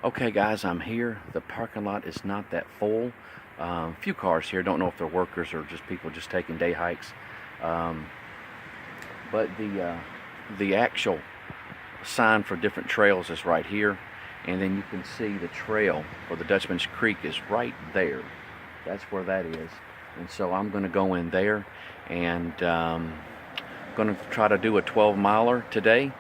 Okay guys, I'm here. The parking lot is not that full. A few cars here. Don't know if they're workers or just people just taking day hikes. Um, but the actual sign for different trails is right here. And then you can see the trail for the Dutchman's Creek is right there. That's where that is. And so I'm going to go in there and going to try to do a 12-miler today.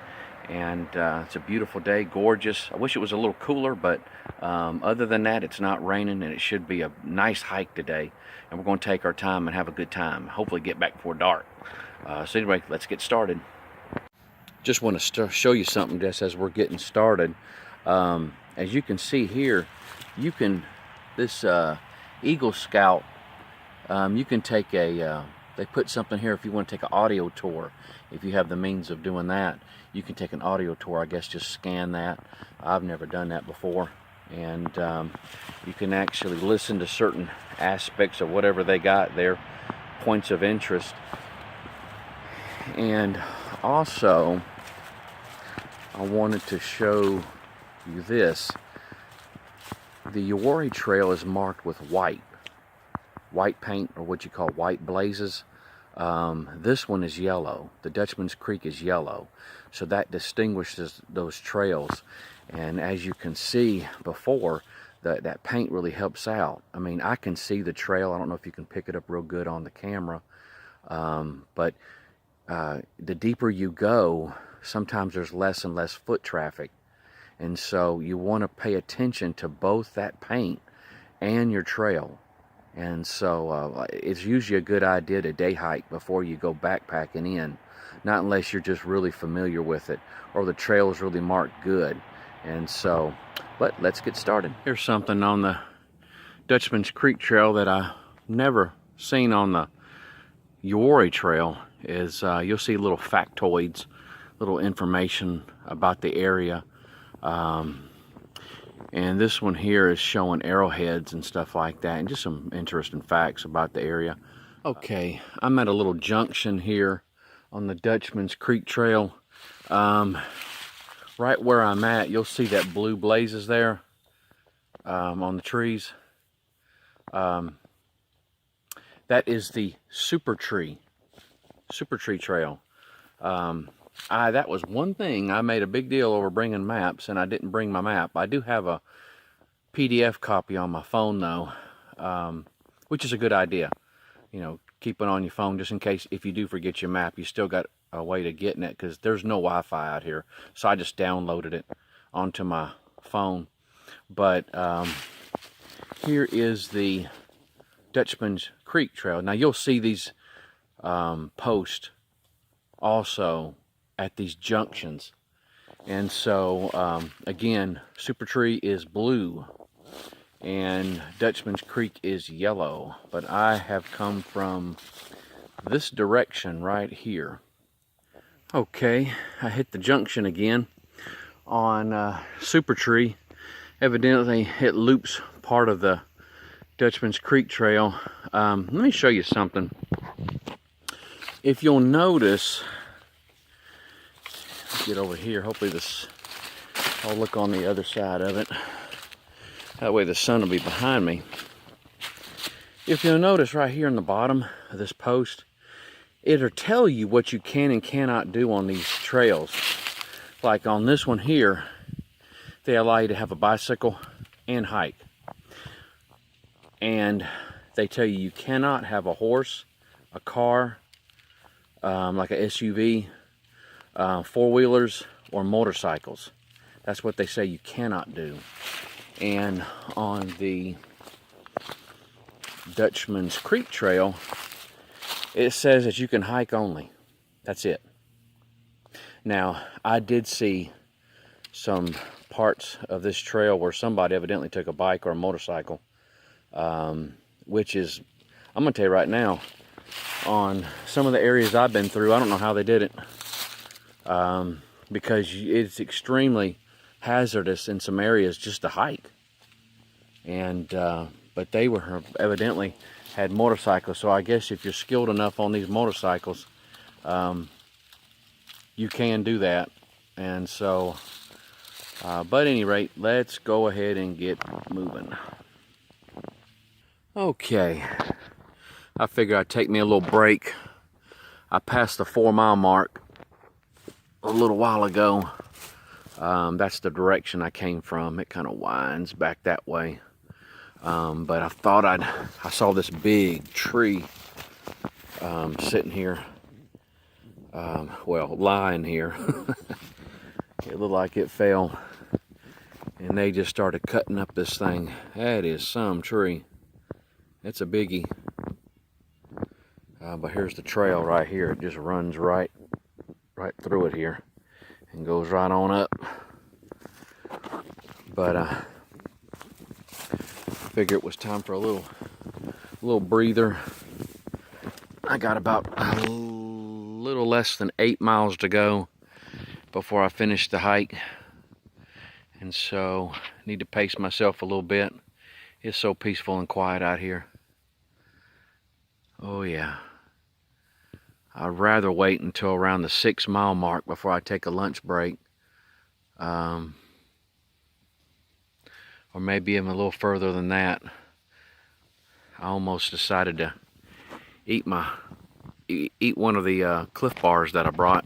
And it's a beautiful day, gorgeous. I wish it was a little cooler, but other than that, it's not raining, and it should be a nice hike today. And we're going to take our time and have a good time. Hopefully get back before dark. So anyway, let's get started. Just want to show you something just as we're getting started. As you can see here, you can, this Eagle Scout, you can take a, they put something here if you want to take an audio tour. If you have the means of doing that, you can take an audio tour. I guess just scan that. I've never done that before. And you can actually listen to certain aspects of whatever they got there, points of interest. And also, I wanted to show you this. The Uwharrie Trail is marked with white paint, or what you call white blazes. This one is yellow. The Dutchman's Creek is yellow, so that distinguishes those trails. And as you can see before, that paint really helps out. I mean, I can see the trail. I don't know if you can pick it up real good on the camera, but the deeper you go, sometimes there's less and less foot traffic. And so you want to pay attention to both that paint and your trail. And so it's usually a good idea to day hike before you go backpacking in, not unless you're just really familiar with it or the trail is really marked good. And so, but let's get started. Here's something on the Dutchman's Creek Trail that I never seen on the Uwharrie Trail is you'll see little factoids, little information about the area. And this one here is showing arrowheads and stuff like that, and just some interesting facts about the area. Okay, I'm at a little junction here on the Dutchman's Creek Trail. Right where I'm at, you'll see that blue blazes there on the trees. That is the Super Tree Trail. That was one thing I made a big deal over bringing maps, and I didn't bring my map. I do have a PDF copy on my phone though, which is a good idea. You know, keep it on your phone just in case if you do forget your map, you still got a way to getting it, because there's no Wi-Fi out here. So I just downloaded it onto my phone. But here is the Dutchman's Creek Trail. Now you'll see these posts also at these junctions. And so again, Super Tree is blue and Dutchman's Creek is yellow, but I have come from this direction right here. Okay, I hit the junction again on Super Tree. Evidently it loops part of the Dutchman's Creek Trail. Let me show you something. If you'll notice, get over here, hopefully this, I'll look on the other side of it, that way the sun will be behind me. If you'll notice right here in the bottom of this post, it'll tell you what you can and cannot do on these trails. Like on this one here, they allow you to have a bicycle and hike, and they tell you you cannot have a horse, a car, like a SUV, four-wheelers or motorcycles. That's what they say you cannot do. And on the Dutchman's Creek Trail, it says that you can hike only. That's it. Now, I did see some parts of this trail where somebody evidently took a bike or a motorcycle, which is, I'm going to tell you right now, on some of the areas I've been through, I don't know how they did it. Because it's extremely hazardous in some areas just to hike. And but they were evidently had motorcycles, so I guess if you're skilled enough on these motorcycles, you can do that. And so But at any rate, let's go ahead and get moving. Okay, I figured I'd take me a little break. I passed the 4-mile mark a little while ago. That's the direction I came from. It kind of winds back that way. But I thought I saw this big tree sitting here. Well, lying here. It looked like it fell. And they just started cutting up this thing. That is some tree. It's a biggie. But here's the trail right here. It just runs right through it here and goes right on up. But I figured it was time for a little breather. I got about a little less than 8 miles to go before I finish the hike. And so I need to pace myself a little bit. It's so peaceful and quiet out here. Oh yeah. I'd rather wait until around the 6-mile mark before I take a lunch break. Or maybe even a little further than that. I almost decided to eat one of the Cliff Bars that I brought.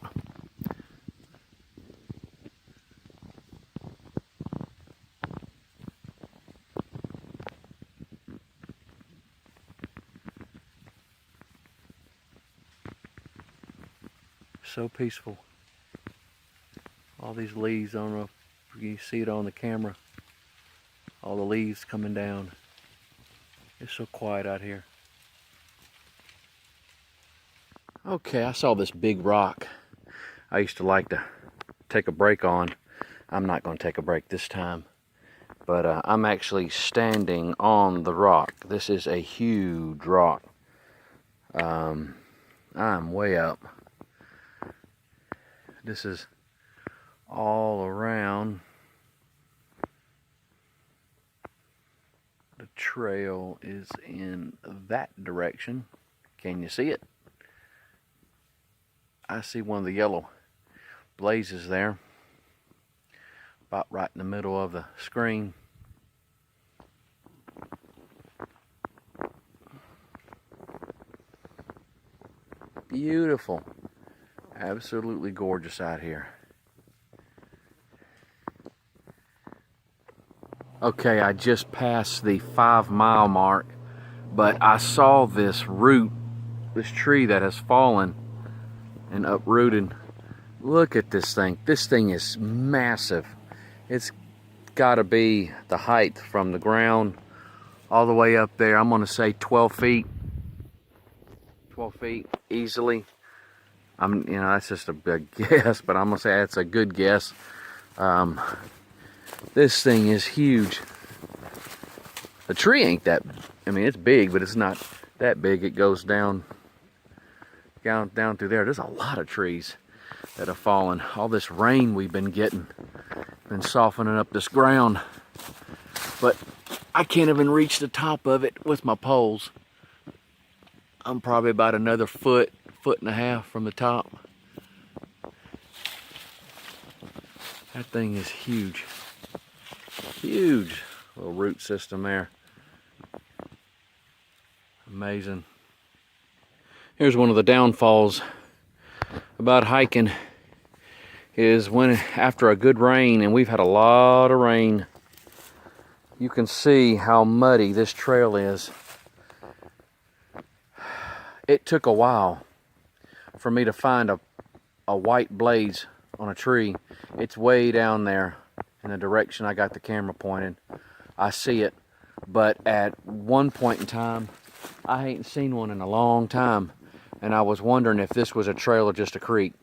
So peaceful. All these leaves, I don't know if you see it on the camera. All the leaves coming down. It's so quiet out here. Okay, I saw this big rock I used to like to take a break on. I'm not going to take a break this time. But I'm actually standing on the rock. This is a huge rock. I'm way up. This is all around. The trail is in that direction. Can you see it? I see one of the yellow blazes there, about right in the middle of the screen. Beautiful. Absolutely gorgeous out here. Okay, I just passed the 5-mile mark, but I saw this root, this tree that has fallen and uprooted. Look at this thing. This thing is massive. It's got to be the height from the ground all the way up there. I'm going to say 12 feet. 12 feet easily. That's just a big guess, but I'm going to say that's a good guess. This thing is huge. The tree ain't that, it's big, but it's not that big. It goes down through there. There's a lot of trees that have fallen. All this rain we've been getting, been softening up this ground. But I can't even reach the top of it with my poles. I'm probably about another foot and a half from the top. That thing is huge. Huge little root system there. Amazing. Here's one of the downfalls about hiking is when after a good rain, and we've had a lot of rain, you can see how muddy this trail is. It took a while for me to find a white blaze on a tree. It's way down there in the direction I got the camera pointed. I see it, but at one point in time, I ain't seen one in a long time, and I was wondering if this was a trail or just a creek.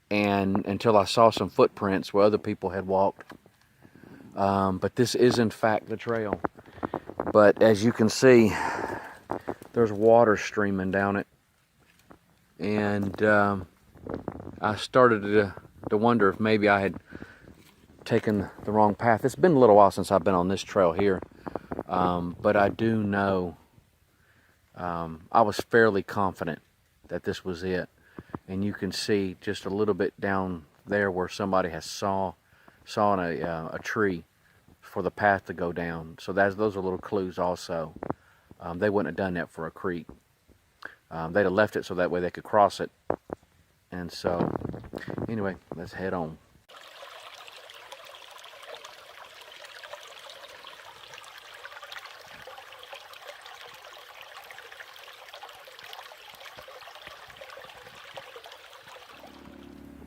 And until I saw some footprints where other people had walked. But this is in fact the trail. But as you can see, there's water streaming down it. And I started to wonder if maybe I had taken the wrong path. It's been a little while since I've been on this trail here. But I do know, I was fairly confident that this was it. And you can see just a little bit down there where somebody has saw sawing a tree for the path to go down. So those are little clues also. They wouldn't have done that for a creek. They'd have left it so that way they could cross it. And so, anyway, let's head on.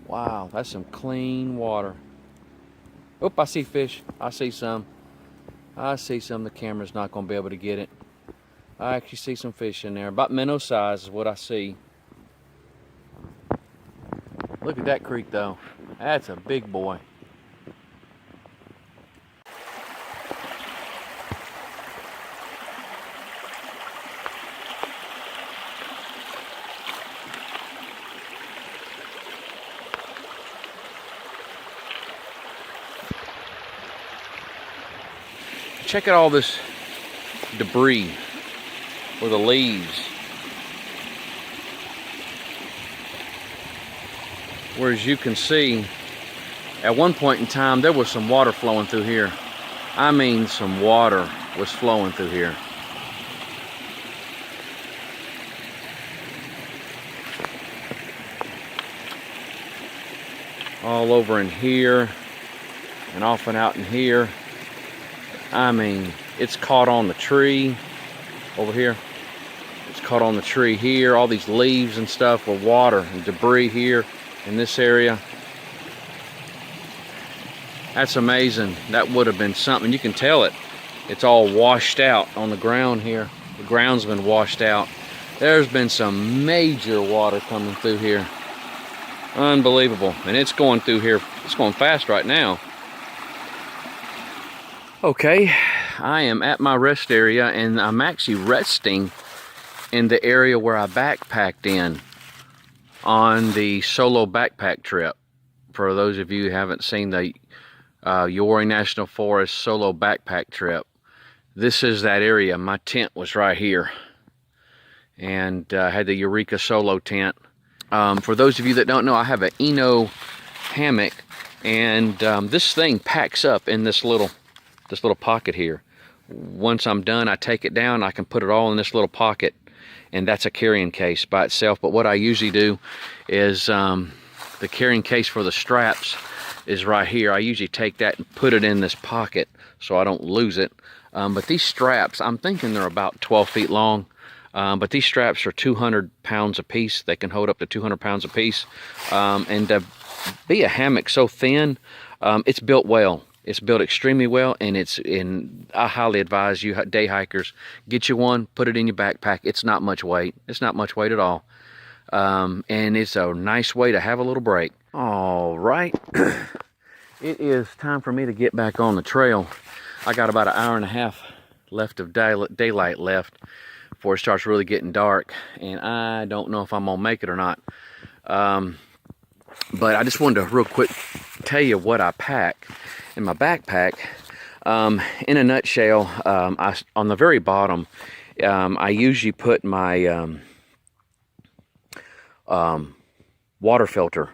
Wow, that's some clean water. Oop, I see fish. I see some. I see some. The camera's not going to be able to get it. I actually see some fish in there. About minnow size is what I see. Look at that creek though. That's a big boy. Check out all this debris or the leaves. Whereas you can see, at one point in time, there was some water flowing through here. I mean, some water was flowing through here. All over in here and off and out in here. I mean, it's caught on the tree over here. It's caught on the tree here. All these leaves and stuff with water and debris here in this area. That's amazing. That would have been something. You can tell it. It's all washed out on the ground here. The ground's been washed out. There's been some major water coming through here. Unbelievable. And it's going through here. It's going fast right now. Okay, I am at my rest area, and I'm actually resting in the area where I backpacked in on the solo backpack trip. For those of you who haven't seen the Uwharrie National Forest solo backpack trip, this is that area. My tent was right here, and I had the Eureka solo tent. For those of you that don't know, I have an Eno hammock, and this thing packs up in this little pocket here. Once I'm done, I take it down. I can put it all in this little pocket, and that's a carrying case by itself. But what I usually do is the carrying case for the straps is right here. I usually take that and put it in this pocket so I don't lose it. But these straps, I'm thinking they're about 12 feet long. But these straps are 200 pounds a piece. They can hold up to 200 pounds a piece. And to be a hammock so thin, it's built well. It's built extremely well, and I highly advise you day hikers, get you one, put it in your backpack. It's not much weight. It's not much weight at all. And it's a nice way to have a little break. All right. It is time for me to get back on the trail. I got about an hour and a half left of daylight left before it starts really getting dark, and I don't know if I'm gonna make it or not. But I just wanted to real quick tell you what I pack in my backpack. In a nutshell, on the very bottom, I usually put my water filter,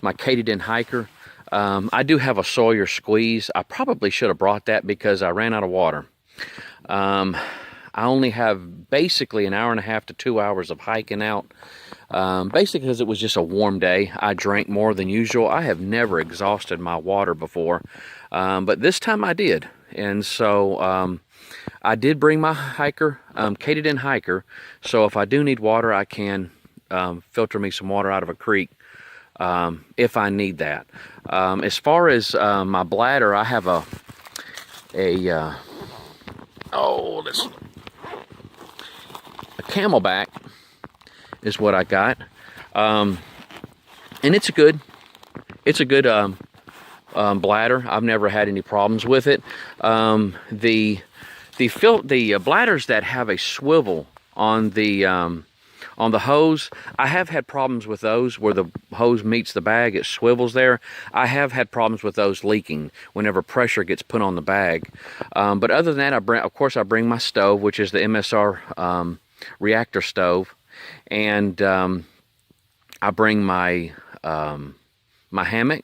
my Katydyn hiker. I do have a Sawyer squeeze. I probably should have brought that because I ran out of water. I only have basically an hour and a half to 2 hours of hiking out. Basically because it was just a warm day. I drank more than usual. I have never exhausted my water before, but this time I did. And so I did bring my hiker, Katydyn hiker, so if I do need water, I can filter me some water out of a creek if I need that. As far as my bladder, I have a Camelback is what I got, and it's a good bladder. I've never had any problems with it. The bladders that have a swivel on the hose, I have had problems with those where the hose meets the bag, it swivels there. I have had problems with those leaking whenever pressure gets put on the bag. But other than that, of course I bring my stove, which is the MSR reactor stove, and I bring my my hammock,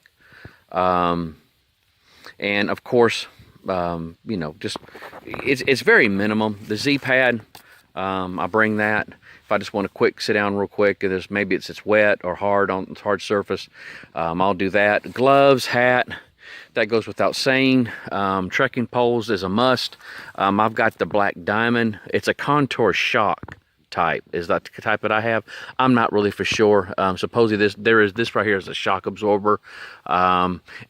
And of course, you know, just it's very minimum. The Z-pad, I bring that if I just want to quick sit down real quick, and maybe it's wet or hard on hard surface. I'll do that. Gloves, hat, that goes without saying. Trekking poles is a must. I've got the Black Diamond. It's a contour shock type, is that the type that I have. I'm not really for sure. Supposedly this right here is a shock absorber.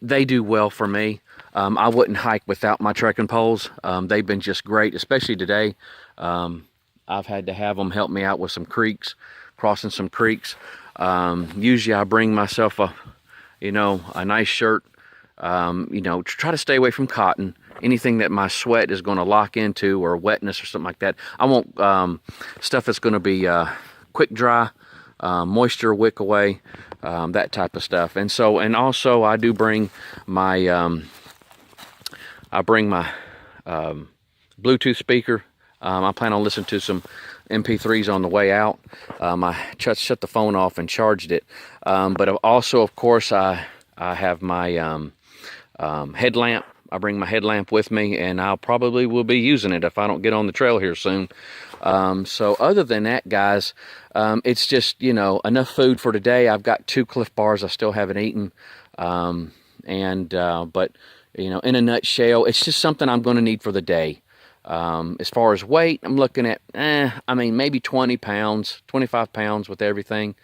They do well for me. I wouldn't hike without my trekking poles. They've been just great, especially today. I've had to have them help me out with some creeks, crossing some creeks. Usually I bring myself a nice shirt. You know, try to stay away from cotton. Anything that my sweat is going to lock into, or wetness or something like that. I want stuff that's going to be quick dry, moisture wick away, that type of stuff. And also I do bring my Bluetooth speaker. I plan on listening to some MP3s on the way out. I shut the phone off and charged it. But also, of course, I have my headlamp. I bring my headlamp with me, and I'll probably will be using it if I don't get on the trail here soon. So other than that, guys, it's just, you know, enough food for today. I've got 2 Cliff Bars I still haven't eaten. But, you know, in a nutshell, it's just something I'm going to need for the day. As far as weight, I'm looking at, I mean, maybe 20 pounds, 25 pounds with everything.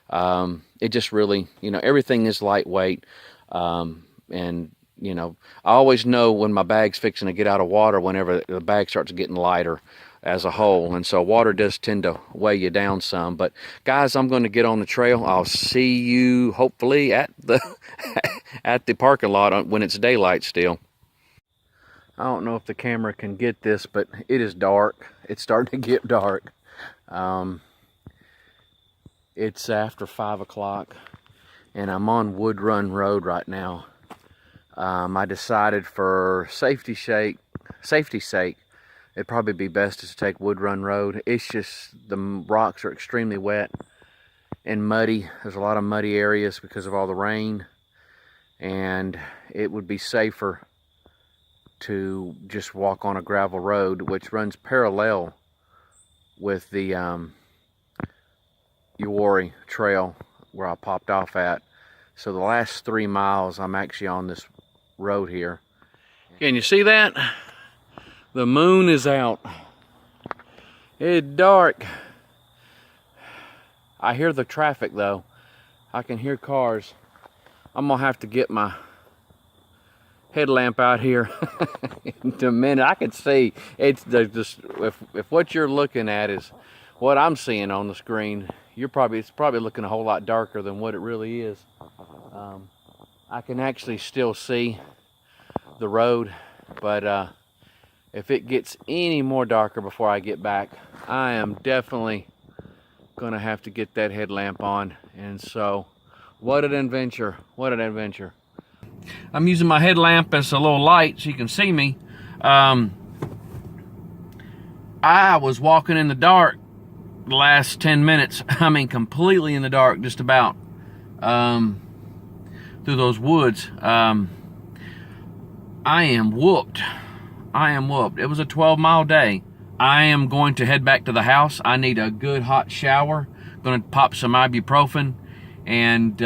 It just really, you know, everything is lightweight. And, you know, I always know when my bag's fixing to get out of water whenever the bag starts getting lighter as a whole. And so water does tend to weigh you down some. But guys, I'm going to get on the trail. I'll see you hopefully at the at the parking lot when it's daylight still. I don't know if the camera can get this, but it is dark. It's starting to get dark. It's after 5 o'clock, and I'm on Wood Run Road right now. I decided for safety's sake, it'd probably be best to take Wood Run Road. It's just the rocks are extremely wet and muddy. There's a lot of muddy areas because of all the rain, and it would be safer to just walk on a gravel road which runs parallel with the Uwharrie Trail where I popped off at. So the last 3 miles I'm actually on this road here. Can you see that? The moon is out. It's dark. I hear the traffic though. I can hear cars. I'm gonna have to get my headlamp out here in a minute. I can see it's if what you're looking at is what I'm seeing on the screen, it's probably looking a whole lot darker than what it really is. I can actually still see the road, but if it gets any more darker before I get back, I am definitely gonna have to get that headlamp on. And so what an adventure, what an adventure. I'm using my headlamp as a little light so you can see me. I was walking in the dark the last 10 minutes. I mean, completely in the dark, just about, through those woods. I am whooped. I am whooped. It was a 12-mile day. I am going to head back to the house. I need a good hot shower. Going to pop some ibuprofen and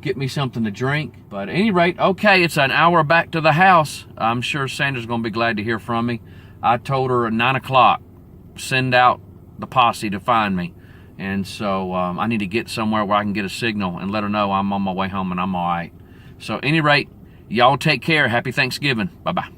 get me something to drink. But at any rate, okay, it's an hour back to the house. I'm sure Sandra's going to be glad to hear from me. I told her at 9 o'clock, send out the posse to find me. And so I need to get somewhere where I can get a signal and let her know I'm on my way home and I'm all right. So at any rate, y'all take care. Happy Thanksgiving. Bye-bye.